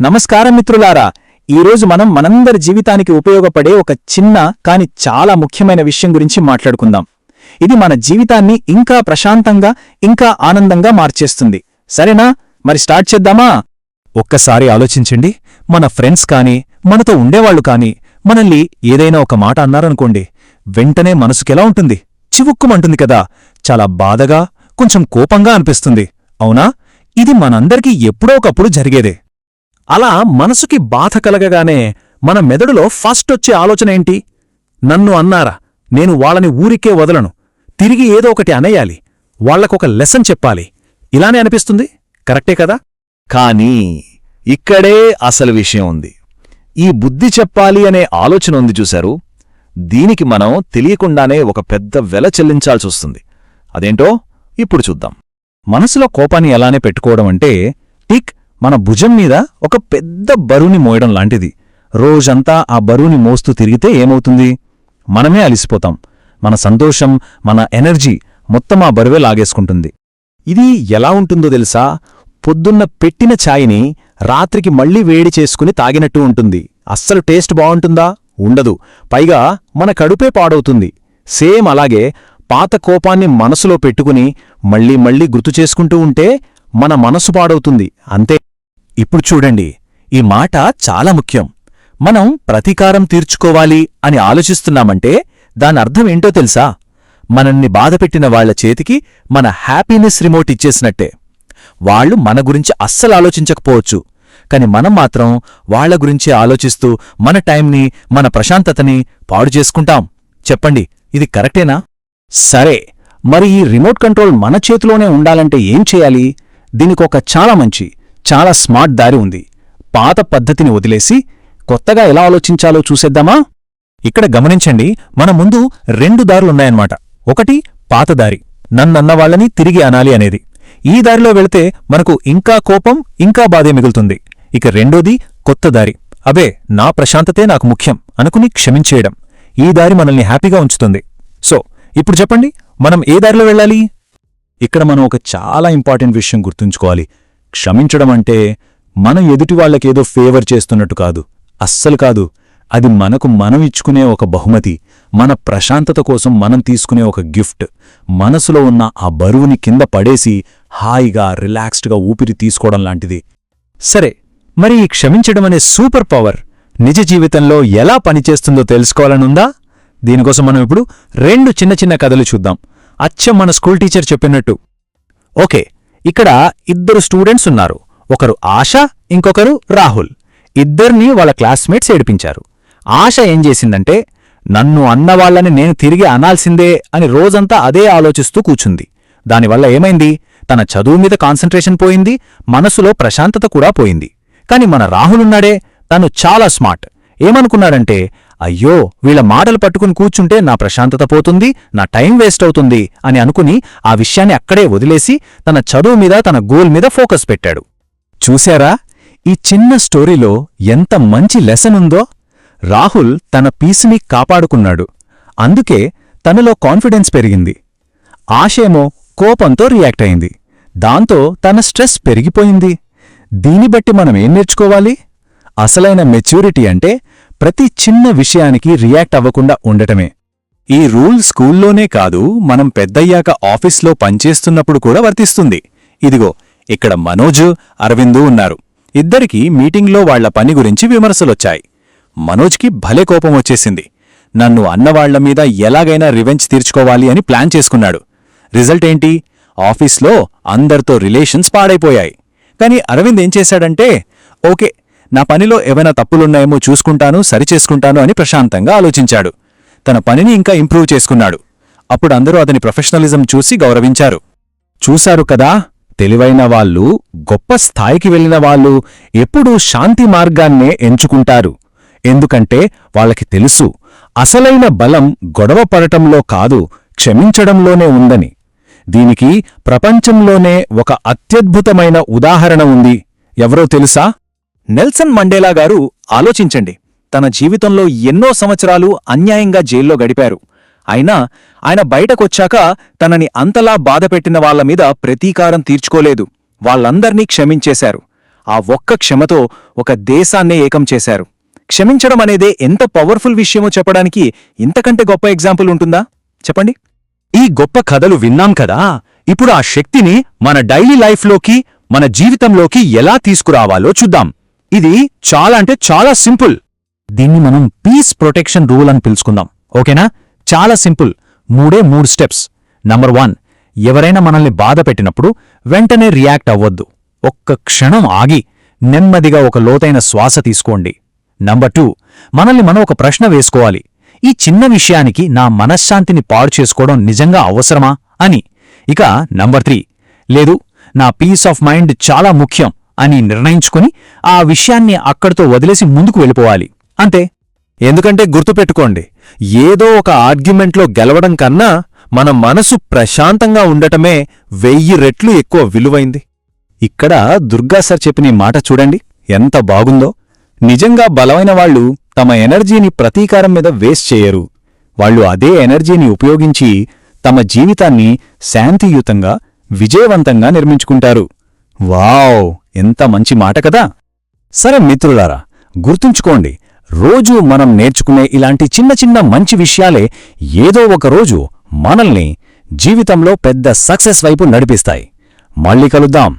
నమస్కారం మిత్రులారా. ఈరోజు మనం మనందరి జీవితానికి ఉపయోగపడే ఒక చిన్న కాని చాలా ముఖ్యమైన విషయం గురించి మాట్లాడుకుందాం. ఇది మన జీవితాన్ని ఇంకా ప్రశాంతంగా ఇంకా ఆనందంగా మార్చేస్తుంది. సరేనా? మరి స్టార్ట్ చేద్దామా? ఒక్కసారి ఆలోచించండి. మన ఫ్రెండ్స్ కానీ మనతో ఉండేవాళ్లు కానీ మనల్ని ఏదైనా ఒక మాట అన్నారనుకోండి, వెంటనే మనసుకెలా ఉంటుంది? చివుక్కుమంటుంది కదా. చాలా బాధగా, కొంచెం కోపంగా అనిపిస్తుంది. అవునా? ఇది మనందరికీ ఎప్పుడో ఒకప్పుడు జరిగేదే. అలా మనసుకి బాధ కలగగానే మన మెదడులో ఫస్ట్ వచ్చే ఆలోచన ఏంటి? నన్ను అన్నారా, నేను వాళ్ళని ఊరికే వదలను, తిరిగి ఏదో ఒకటి అనేయాలి, వాళ్లకొక లెసన్ చెప్పాలి, ఇలానే అనిపిస్తుంది. కరెక్టే కదా? కానీ ఇక్కడే అసలు విషయం ఉంది. ఈ బుద్ధి చెప్పాలి అనే ఆలోచన ఉంది చూశారు, దీనికి మనం తెలియకుండానే ఒక పెద్ద వెల చెల్లించాల్సొస్తుంది. అదేంటో ఇప్పుడు చూద్దాం. మనసులో కోపాన్ని ఎలానే పెట్టుకోవడం అంటే మన భుజం మీద ఒక పెద్ద బరువుని మోయడం లాంటిది. రోజంతా ఆ బరువుని మోస్తూ తిరిగితే ఏమవుతుంది? మనమే అలిసిపోతాం. మన సంతోషం, మన ఎనర్జీ మొత్తం ఆ బరువే లాగేసుకుంటుంది. ఇది ఎలా ఉంటుందో తెలుసా? పొద్దున్న పెట్టిన ఛాయ్ని రాత్రికి మళ్లీ వేడి చేసుకుని తాగినట్టు ఉంటుంది. అస్సలు టేస్ట్ బావుంటుందా? ఉండదు. పైగా మన కడుపే పాడవుతుంది. సేమ్ అలాగే పాత కోపాన్ని మనసులో పెట్టుకుని మళ్లీ మళ్లీ గుర్తు చేసుకుంటూ ఉంటే మన మనసు పాడవుతుంది. అంతే. ఇప్పుడు చూడండి, ఈ మాట చాలా ముఖ్యం. మనం ప్రతీకారం తీర్చుకోవాలి అని ఆలోచిస్తున్నామంటే దానర్థమేంటో తెలుసా? మనల్ని బాధపెట్టిన వాళ్ల చేతికి మన హ్యాపీనెస్ రిమోట్ ఇచ్చేసినట్టే. వాళ్లు మన గురించి అస్సలు ఆలోచించకపోవచ్చు, కాని మనం మాత్రం వాళ్ల గురించే ఆలోచిస్తూ మన టైంని, మన ప్రశాంతతని పాడు చేసుకుంటాం. చెప్పండి, ఇది కరెక్టేనా? సరే, మరి ఈ రిమోట్ కంట్రోల్ మన చేతిలోనే ఉండాలంటే ఏం చేయాలి? దీనికొక చాలా స్మార్ట్ దారి ఉంది. పాత పద్ధతిని వదిలేసి కొత్తగా ఎలా ఆలోచించాలో చూసేద్దామా? ఇక్కడ గమనించండి, మన ముందు 2 దారులున్నాయన్నమాట. ఒకటి పాత దారి, నన్నన్నవాళ్లని తిరిగి అనాలి అనేది. ఈ దారిలో వెళితే మనకు ఇంకా కోపం, ఇంకా బాధే మిగులుతుంది. ఇక రెండోది కొత్త దారి. అబే, నా ప్రశాంతతే నాకు ముఖ్యం అనుకుని క్షమించేయడం. ఈ దారి మనల్ని హ్యాపీగా ఉంచుతుంది. సో ఇప్పుడు చెప్పండి, మనం ఏ దారిలో వెళ్ళాలి? ఇక్కడ మనం ఒక చాలా ఇంపార్టెంట్ విషయం గుర్తుంచుకోవాలి. క్షమించడం అంటే మనం ఎదుటివాళ్లకేదో ఫేవర్ చేస్తున్నట్టు కాదు. అస్సలు కాదు. అది మనకు మనం ఇచ్చుకునే ఒక బహుమతి. మన ప్రశాంతత కోసం మనం తీసుకునే ఒక గిఫ్ట్. మనసులో ఉన్న ఆ బరువుని కింద పడేసి హాయిగా, రిలాక్స్డ్గా ఊపిరి తీసుకోవడం లాంటిది. సరే, మరి ఈ క్షమించడమనే సూపర్ పవర్ నిజ జీవితంలో ఎలా పనిచేస్తుందో తెలుసుకోవాలనుందా? దీనికోసం మనం ఇప్పుడు 2 చిన్న కథలు చూద్దాం. అచ్చం మన స్కూల్ టీచర్ చెప్పినట్టు. ఓకే, ఇక్కడ 2 స్టూడెంట్స్ ఉన్నారు. ఒకరు ఆశ, ఇంకొకరు రాహుల్. ఇద్దర్నీ వాళ్ళ క్లాస్మేట్స్ ఏడిపించారు. ఆశ ఏం చేసిందంటే, నన్ను అన్నవాళ్లని నేను తిరిగి అనాల్సిందే అని రోజంతా అదే ఆలోచిస్తూ కూచుంది. దానివల్ల ఏమైంది? తన చదువు మీద కాన్సంట్రేషన్ పోయింది, మనసులో ప్రశాంతత కూడా పోయింది. కాని మన రాహులున్నాడే, తను చాలా స్మార్ట్. ఏమనుకున్నాడంటే, అయ్యో, వీళ్ల మాటలు పట్టుకుని కూర్చుంటే నా ప్రశాంతత పోతుంది, నా టైం వేస్ట్ అవుతుంది అని అనుకుని ఆ విషయాన్ని అక్కడే వదిలేసి తన చదువు మీద, తన గోల్ మీద ఫోకస్ పెట్టాడు. చూశారా? ఈ చిన్న స్టోరీలో ఎంత మంచి లెసన్ ఉందో. రాహుల్ తన పీస్ని కాపాడుకున్నాడు. అందుకే తనలో కాన్ఫిడెన్స్ పెరిగింది. ఆశేమో కోపంతో రియాక్ట్ అయింది. దాంతో తన స్ట్రెస్ పెరిగిపోయింది. దీన్ని బట్టి మనమేం నేర్చుకోవాలి? అసలైన మెచ్యూరిటీ అంటే ప్రతి చిన్న విషయానికి రియాక్ట్ అవ్వకుండా ఉండటమే. ఈ రూల్ స్కూల్లోనే కాదు, మనం పెద్దయ్యాక ఆఫీస్లో పనిచేస్తున్నప్పుడు కూడా వర్తిస్తుంది. ఇదిగో, ఇక్కడ మనోజ్, అరవిందు ఉన్నారు. ఇద్దరికీ మీటింగ్లో వాళ్ల పని గురించి విమర్శలొచ్చాయి. మనోజ్కి భలే కోపం వచ్చేసింది. నన్ను అన్నవాళ్ల మీద ఎలాగైనా రివెంజ్ తీర్చుకోవాలి అని ప్లాన్ చేసుకున్నాడు. రిజల్ట్ ఏంటి? ఆఫీస్లో అందరితో రిలేషన్స్ పాడైపోయాయి. కాని అరవింద్ ఏం చేశాడంటే, ఓకే, నా పనిలో ఏవైనా తప్పులున్నాయేమో చూసుకుంటాను, సరిచేసుకుంటాను అని ప్రశాంతంగా ఆలోచించాడు. తన పనిని ఇంకా ఇంప్రూవ్ చేసుకున్నాడు. అప్పుడు అందరూ అతని ప్రొఫెషనలిజం చూసి గౌరవించారు. చూశారు కదా, తెలివైన వాళ్ళు, గొప్ప స్థాయికి వెళ్లిన వాళ్ళు ఎప్పుడూ శాంతి మార్గాన్నే ఎంచుకుంటారు. ఎందుకంటే వాళ్ళకి తెలుసు, అసలైన బలం గొడవ పడటంలో కాదు, క్షమించడంలోనే ఉందని. దీనికి ప్రపంచంలోనే ఒక అత్యద్భుతమైన ఉదాహరణ ఉంది. ఎవరో తెలుసా? నెల్సన్ మండేలా గారు. ఆలోచించండి, తన జీవితంలో ఎన్నో సంవత్సరాలు అన్యాయంగా జైల్లో గడిపారు. అయినా ఆయన బయటకొచ్చాక తనని అంతలా బాధపెట్టిన వాళ్లమీద ప్రతీకారం తీర్చుకోలేదు. వాళ్లందర్నీ క్షమించేశారు. ఆ ఒక్క క్షమతో ఒక దేశాన్నే ఏకం చేశారు. క్షమించడం అనేదే ఎంత పవర్ఫుల్ విషయమో చెప్పడానికి ఇంతకంటే గొప్ప ఎగ్జాంపుల్ ఉంటుందా చెప్పండి. ఈ గొప్ప కథలు విన్నాం కదా, ఇప్పుడు ఆ శక్తిని మన డైలీ లైఫ్లోకి, మన జీవితంలోకి ఎలా తీసుకురావాలో చూద్దాం. ఇది చాలా సింపుల్. దీన్ని మనం పీస్ ప్రొటెక్షన్ రూల్ అని పిలుచుకుందాం, ఓకేనా? చాలా సింపుల్, 3 స్టెప్స్. నంబర్ 1, ఎవరైనా మనల్ని బాధ పెట్టినప్పుడు వెంటనే రియాక్ట్ అవ్వొద్దు. ఒక్క క్షణం ఆగి నెమ్మదిగా ఒక లోతైన శ్వాస తీసుకోండి. నంబర్ 2, మనల్ని మనం ఒక ప్రశ్న వేసుకోవాలి. ఈ చిన్న విషయానికి నా మనశ్శాంతిని పాడు చేసుకోవడం నిజంగా అవసరమా అని. ఇక నంబర్ 3, లేదు, నా పీస్ ఆఫ్ మైండ్ చాలా ముఖ్యం అని నిర్ణయించుకుని ఆ విషయాన్ని అక్కడితో వదిలేసి ముందుకు వెళ్ళిపోవాలి. అంతే. ఎందుకంటే గుర్తుపెట్టుకోండి, ఏదో ఒక ఆర్గ్యుమెంట్లో గెలవడం కన్నా మన మనసు ప్రశాంతంగా ఉండటమే 1000 రెట్లు ఎక్కువ విలువైంది. ఇక్కడ దుర్గా సార్ చెప్పిన ఈ మాట చూడండి ఎంత బాగుందో. నిజంగా బలమైన వాళ్ళు తమ ఎనర్జీని ప్రతీకారం మీద వేస్ట్ చేయరు. వాళ్ళు అదే ఎనర్జీని ఉపయోగించి తమ జీవితాన్ని శాంతియుతంగా, విజయవంతంగా నిర్మించుకుంటారు. వావ్, ఎంత మంచి మాట కదా. సరే మిత్రులారా, గుర్తుంచుకోండి, రోజూ మనం నేర్చుకునే ఇలాంటి చిన్న చిన్న మంచి విషయాలే ఏదో ఒక రోజు మనల్ని జీవితంలో పెద్ద సక్సెస్ వైపు నడిపిస్తాయి. మళ్ళీ కలుద్దాం.